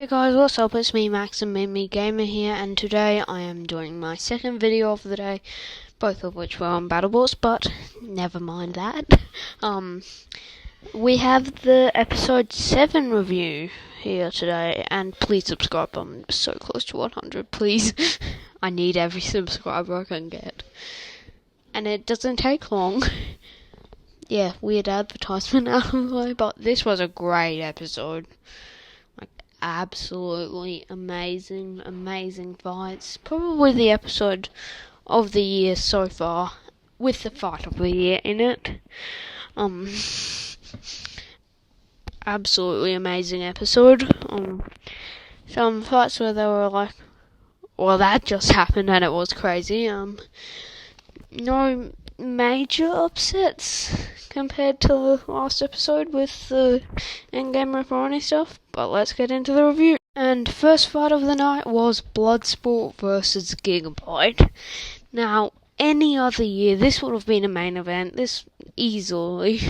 Hey guys, what's up? It's me, Max and Mimi Gamer here, and today I am doing my second video of the day, both of which were on BattleBots, but never mind that. We have the episode 7 review here today, and please subscribe. I'm so close to 100, please. I need every subscriber I can get. And it doesn't take long. Yeah, weird advertisement out of the way, but this was a great episode. Absolutely amazing fights. Probably the episode of the year so far, with the fight of the year in it. Absolutely amazing episode. Some fights where they were like, well, that just happened and it was crazy. No major upsets compared to the last episode with the endgame refinery stuff, but let's get into the review. And first fight of the night was Bloodsport versus Gigabyte. Now, any other year this would have been a main event, this easily,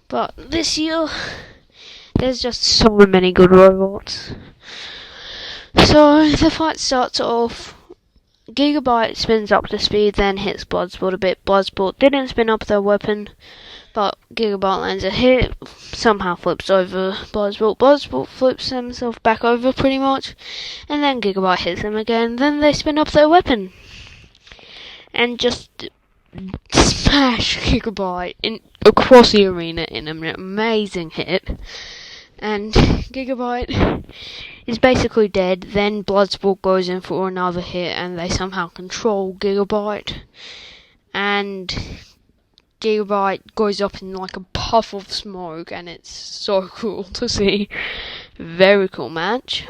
but this year there's just so many good robots. So the fight starts off. Gigabyte spins up to speed, then hits Bloodsport a bit. Bloodsport didn't spin up their weapon, but Gigabyte lands a hit, somehow flips over Bloodsport. Bloodsport flips himself back over pretty much, and then Gigabyte hits him again. Then they spin up their weapon, and just smash Gigabyte across the arena in an amazing hit. And Gigabyte is basically dead. Then Bloodsport goes in for another hit, and they somehow control Gigabyte. And Gigabyte goes up in like a puff of smoke, and it's so cool to see. Very cool match.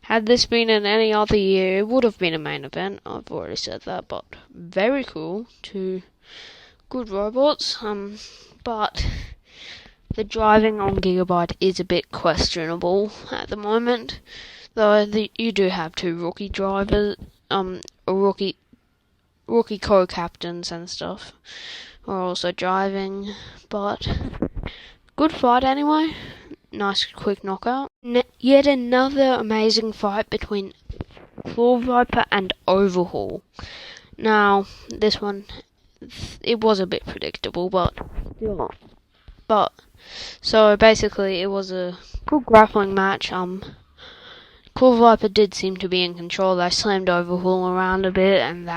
Had this been in any other year, it would have been a main event. I've already said that, but very cool. Two good robots. But the driving on Gigabyte is a bit questionable at the moment, though you do have two rookie drivers, rookie co-captains and stuff are also driving, but good fight anyway. Nice quick knockout. Yet another amazing fight between Claw Viper and Overhaul. Now, this one, it was a bit predictable, but so basically it was a good grappling match. Claw Viper did seem to be in control. They slammed Overhaul around a bit, and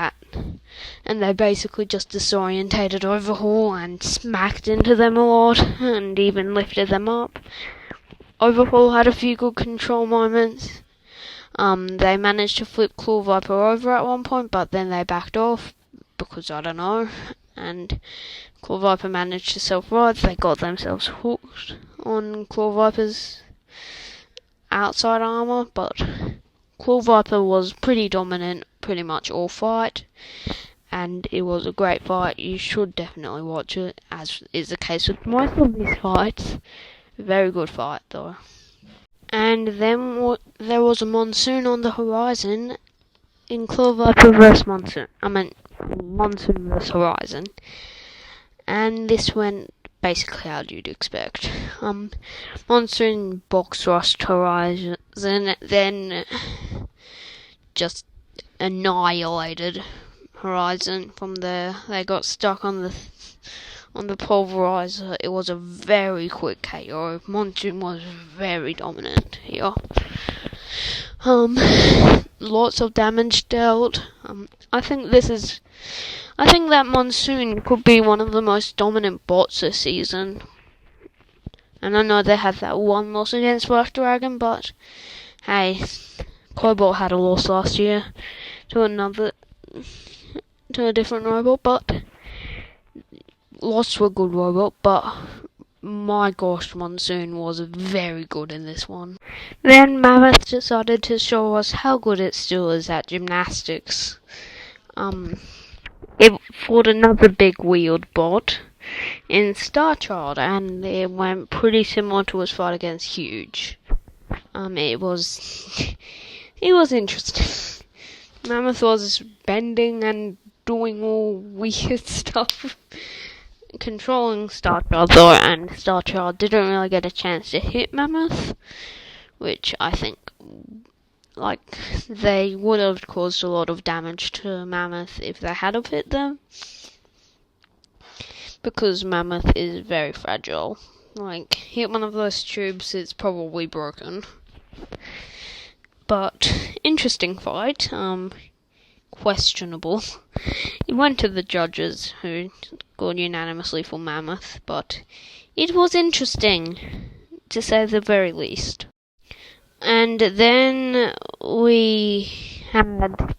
they basically just disorientated Overhaul and smacked into them a lot, and even lifted them up. Overhaul had a few good control moments. They managed to flip Claw Viper over at one point, but then they backed off because I don't know. And Claw Viper managed to self-ride. They got themselves hooked on Claw Viper's outside armor, but Claw Viper was pretty dominant pretty much all fight, and it was a great fight. You should definitely watch it, as is the case with most of these fights. Very good fight though. And then there was a monsoon on the horizon in Claw Viper vs Monsoon. Monsoon vs Horizon. And this went basically how you'd expect. Monsoon box rushed Horizon, then just annihilated Horizon from there. They got stuck on the pulverizer. It was a very quick KO. Monsoon was very dominant here. Lots of damage dealt. I think that Monsoon could be one of the most dominant bots this season. And I know they had that one loss against Black Dragon, but hey, Cobalt had a loss last year to a different robot, but lost to a good robot, but my gosh, Monsoon was very good in this one. Then Mammoth decided to show us how good it still is at gymnastics. It fought another big wheeled bot in Starchild, and it went pretty similar to his fight against Huge. It was interesting. Mammoth was bending and doing all weird stuff, controlling Starchild though, and Starchild didn't really get a chance to hit Mammoth. which I think they would have caused a lot of damage to Mammoth if they had have hit them, because Mammoth is very fragile. Hit one of those tubes, it's probably broken. But interesting fight. Questionable. It went to the judges, who scored unanimously for Mammoth, but it was interesting, to say the very least. And then we had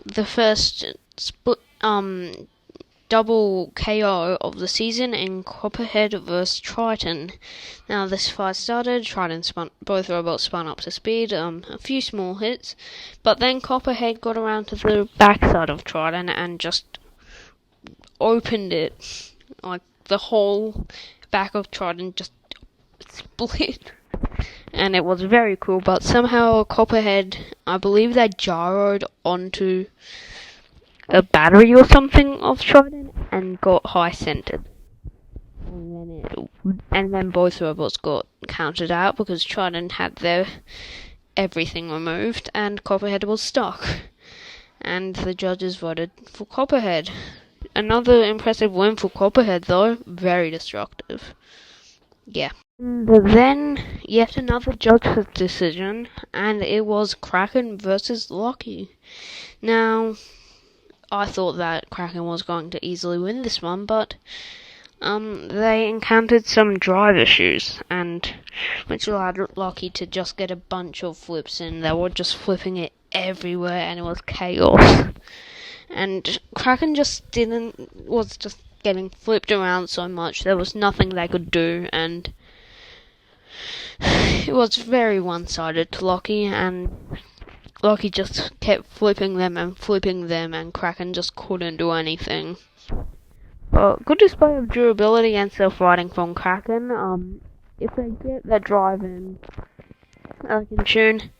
the first double KO of the season in Copperhead vs Triton. Now this fight started, both robots spun up to speed, a few small hits, but then Copperhead got around to the backside of Triton and just opened it. The whole back of Triton just split. And it was very cool, but somehow Copperhead, I believe they gyroed onto a battery or something of Triton and got high centered. And then both robots got counted out because Triton had their everything removed and Copperhead was stuck. And the judges voted for Copperhead. Another impressive win for Copperhead though, very destructive. Yeah. Then yet another judge's decision, and it was Kraken versus Loki. Now, I thought that Kraken was going to easily win this one, but they encountered some drive issues, and which allowed Loki to just get a bunch of flips in. They were just flipping it everywhere, and it was chaos. And Kraken was just getting flipped around so much, there was nothing they could do, and it was very one-sided to Loki, and Loki just kept flipping them, and Kraken just couldn't do anything. But good display of durability and self-riding from Kraken. If they get their drive in tune,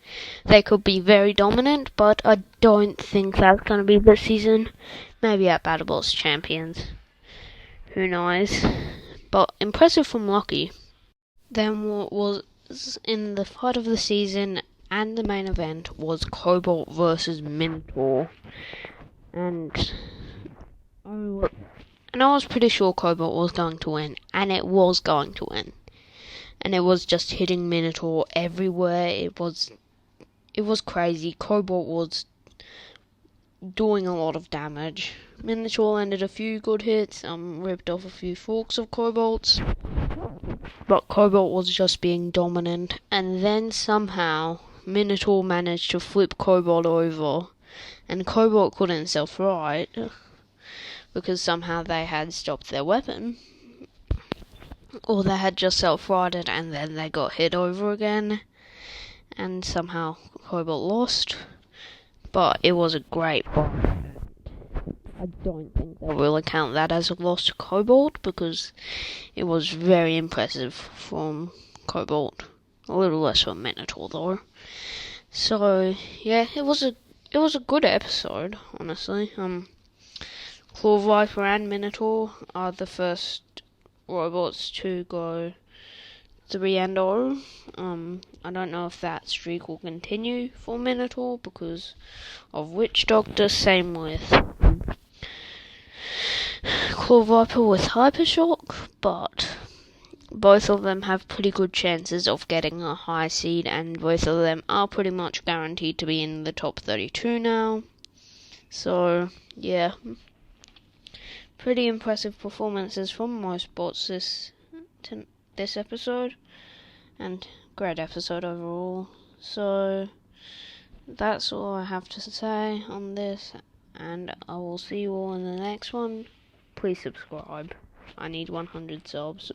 they could be very dominant, but I don't think that's going to be this season. Maybe at BattleBots Champions. Who knows? But impressive from Loki. Then what was in the fight of the season and the main event was Cobalt versus Minotaur. And I was pretty sure Cobalt was going to win, and it was going to win. And it was just hitting Minotaur everywhere. It was crazy. Cobalt was doing a lot of damage. Minotaur landed a few good hits, ripped off a few forks of Cobalt's, but Cobalt was just being dominant, and then somehow Minotaur managed to flip Cobalt over, and Cobalt couldn't self-ride, because somehow they had stopped their weapon, or they had just self-rided and then they got hit over again, and somehow Cobalt lost. But it was a great fight. I don't think they'll really count that as a loss to Cobalt, because it was very impressive from Cobalt. A little less from Minotaur though. So yeah, it was a good episode, honestly. Claw Viper and Minotaur are the first robots to go 3-0. I don't know if that streak will continue for Minotaur because of Witch Doctor. Same with Claw Viper with Hypershock, but both of them have pretty good chances of getting a high seed, and both of them are pretty much guaranteed to be in the top 32 now. So yeah, pretty impressive performances from most bots this episode, and great episode overall. So that's all I have to say on this, and I will see you all in the next one. Please subscribe. I need 100 subs.